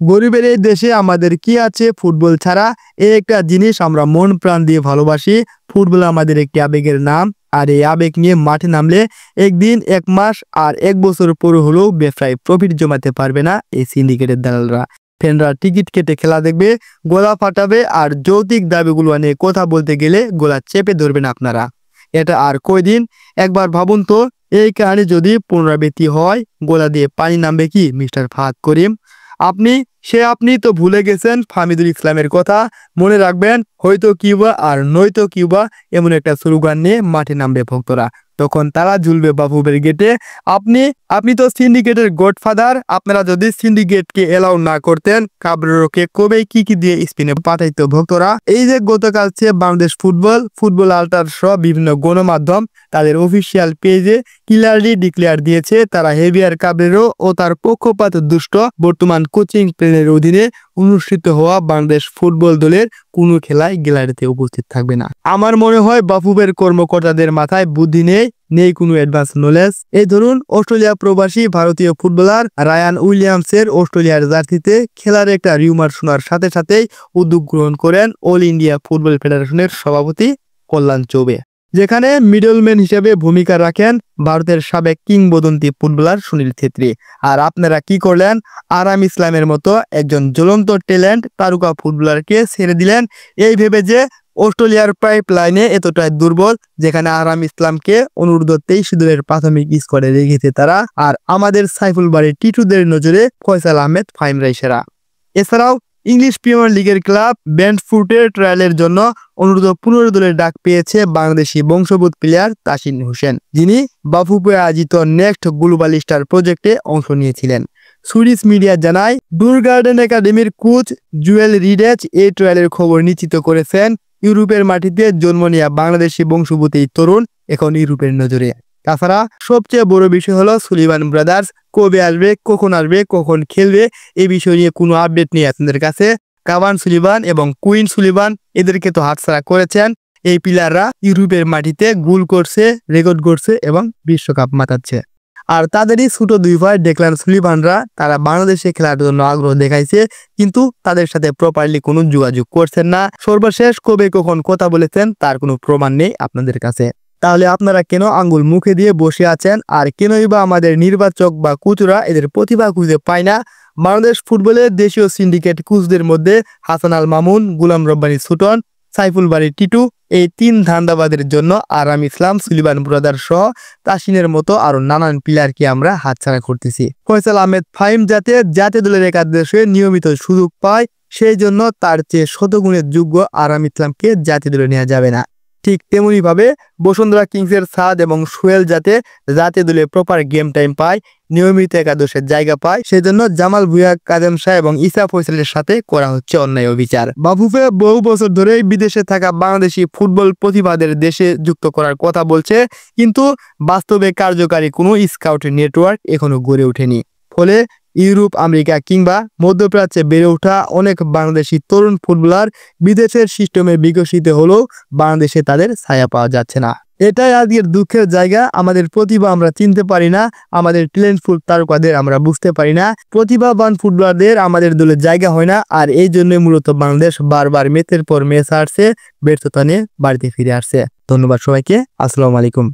গরিবের এই দেশে আমাদের কি আছে ফুটবল ছাড়া? এই একটা জিনিস আমরা মন প্রাণ দিয়ে ভালোবাসি। ফুটবল আমাদের একটি আবেগের নাম। আর এই আবেগ নিয়ে মাঠে নামলে একদিন, এক মাস আর এক বছর পরে হলেও ব্যবসায় প্রফিট জমাতে পারবে না এই সিন্ডিকেটের দালালরা। ফ্যানরা টিকিট কেটে খেলা দেখবে, গলা ফাটাবে, আর যৌতিক দাবিগুলো নিয়ে কথা বলতে গেলে গলা চেপে ধরবেন আপনারা। এটা আর কয়দিন? একবার ভাবুন তো, এই কারণে যদি পুনরাবৃত্তি হয়, গোলা দিয়ে পানি নামবে কি মিস্টার ফাহাদ করিম? আপনি তো ভুলে গেছেন ফাহমিদুল ইসলামের কথা। মনে রাখবেন, হয়তো কিউবা আর নয়তো কিউবা, এমন একটা স্লোগান নিয়ে মাঠে নামবে ভক্তরা। তখন তারা ঝুলবে বাফুফের গেটে। আপনি আপনি তো সিন্ডিকেটের গডফাদার। আপনারা যদি সিন্ডিকেটকে এলাও না করতেন, কাবরেরোকে কবে কি দিয়ে স্পেনে পাঠাইতো ভক্তরা? এই যে গতকাল বাংলাদেশ ফুটবল আল্ট্রার সহ বিভিন্ন গণমাধ্যম তাদের অফিসিয়াল পেজে ক্লিয়ারলি ডিক্লেয়ার দিয়েছে, তারা হেভিয়ার কাবরেরো ও তার পক্ষপাত দুষ্ট বর্তমান কোচিং প্ল্যানের অধীনে অনুষ্ঠিত হওয়া বাংলাদেশ ফুটবল দলের কোনো খেলায় গ্যালারিতে উপস্থিত থাকবে না। আমার মনে হয় বাফুফের কর্মকর্তাদের মাথায় বুদ্ধি নেই কোনো অ্যাডভান্স নলেজ। এই ধরুন, অস্ট্রেলিয়া প্রবাসী ভারতীয় ফুটবলার রায়ান উইলিয়ামসের অস্ট্রেলিয়ার জার্সিতে খেলার একটা রিউমার শোনার সাথে সাথেই উদ্যোগ গ্রহণ করেন অল ইন্ডিয়া ফুটবল ফেডারেশনের সভাপতি কল্যাণ চৌবে, যেখানে মিডলম্যান হিসেবে ভূমিকা রাখেন ভারতের সাবেক কিংবদন্তি ফুটবলার সুনীল ছেত্রী। আর আপনারা কি করলেন? আরাম ইসলামের মতো একজন জ্বলন্ত ট্যালেন্ট তারকা ফুটবলারকে ছেড়ে দিলেন এই ভেবে যে অস্ট্রেলিয়ার পাইপ লাইনে এতটাই দুর্বল, যেখানে আরাম ইসলামকে অনূর্ধ্ব-23 দলের প্রাথমিক স্কোয়াডে রেখেছে তারা। আর আমাদের সাইফুল বাড়ির টিটুদের নজরে ফয়সাল আহমেদ ফাহিমরাই সেরা। এছাড়াও ইংলিশ প্রিমিয়ার লিগের ক্লাব ব্রেন্টফোর্ডের ট্রায়ালের জন্য অনূর্ধ্ব-15 দলের ডাক পেয়েছে বাংলাদেশি বংশোদ্ভূত প্লেয়ার তাসকিন হোসেন, যিনি বাফুফে আয়োজিত নেক্সট গ্লোবাল স্টার প্রজেক্টে অংশ নিয়েছিলেন। সুইডিশ মিডিয়া জানায়, ডুরগার্ডেন একাডেমির কোচ জুয়েল রিডেচ এই ট্রায়ালের খবর নিশ্চিত করেছেন। ইউরোপের মাটিতে জন্ম নেওয়া বাংলাদেশি বংশোদ্ভূত এই তরুণ এখন ইউরোপের নজরে। তাছাড়া সবচেয়ে বড় বিষয় হলো সুলিভান ব্রাদার্স কবে আসবে, কখন খেলবে, এই বিষয় নিয়ে কোনো আপডেট নেই আপনাদের কাছে। কাভান সুলিভান এবং কুইন সুলিভান এদেরকে তো হাতছাড়া করেছেন। এই প্লেয়াররা ইউরোপের মাটিতে গোল করছে, রেকর্ড করছে এবং বিশ্বকাপ মাতাচ্ছে। আর তাদেরই ছোট দুই ভাই ডেকলান সুলিভানরা তারা বাংলাদেশে খেলার জন্য আগ্রহ দেখাইছে, কিন্তু তাদের সাথে প্রপারলি কোনো যোগাযোগ করছেন না। সর্বশেষ কবে কখন কথা বলেছেন তার কোনো প্রমাণ নেই আপনাদের কাছে। তাহলে আপনারা কেন আঙ্গুল মুখে দিয়ে বসে আছেন? আর কেনই বা আমাদের নির্বাচক বা কোচরা এদের প্রতিভা খুঁজে পায় না? বাংলাদেশ ফুটবলের দেশীয় সিন্ডিকেট কোচদের মধ্যে হাসান আল মামুন, গুলাম রব্বানী সুটন, সাইফুল বাড়ি টিটু, এই 3 ধান্দাবাদের জন্য আরাম ইসলাম, সুলিভান ব্রাদার সহ তাসিনের মতো আরো নানান প্লেয়ারকে আমরা হাতছাড়া করতেছি। ফয়সাল আহমেদ ফাহিম যাতে জাতীয় দলের একাদশে নিয়মিত সুযোগ পায়, সেই জন্য তার চেয়ে শতগুণের যোগ্য আরাম ইসলামকে জাতীয় দলে নেওয়া যাবে না। ঠিক তেমনি ভাবে বসুন্ধরা কিংসের সাদ এবং সোহেল যাতে জাতীয় দলে প্রপার গেম টাইম পায়, নিয়মিত একাদশের জায়গা পায়, সেজন্য জামাল ভুঁইয়া, কাদেম শাহ এবং ইসা ফয়সালের সাথে করা হচ্ছে অন্যায় অবিচার। বাফুফে বহু বছর ধরেই বিদেশে থাকা বাংলাদেশি ফুটবল প্রতিভাদের দেশে যুক্ত করার কথা বলছে, কিন্তু বাস্তবে কার্যকারী কোনো স্কাউট নেটওয়ার্ক এখনো গড়ে ওঠেনি। ফলে ইউরোপ, আমেরিকা কিংবা মধ্যপ্রাচ্যে বেড়ে ওঠা অনেক বাংলাদেশি তরুণ ফুটবলার বিদেশের সিস্টেমে বিকশিত হলেও বাংলাদেশে তাদের ছায়া পাওয়া যাচ্ছে না। এটাই আজকের দুঃখের জায়গা। আমাদের প্রতিভা আমরা চিনতে পারি না, আমাদের ট্যালেন্টফুল তারকাদের আমরা বুঝতে পারি না, প্রতিভাবান ফুটবলারদের আমাদের দলে জায়গা হয় না। আর এই জন্যই মূলত বাংলাদেশ বারবার ম্যাচের পর ম্যাচ হারছে, ব্যর্থতা নিয়ে বাড়িতে ফিরে আসছে। ধন্যবাদ সবাইকে। আসসালামু আলাইকুম।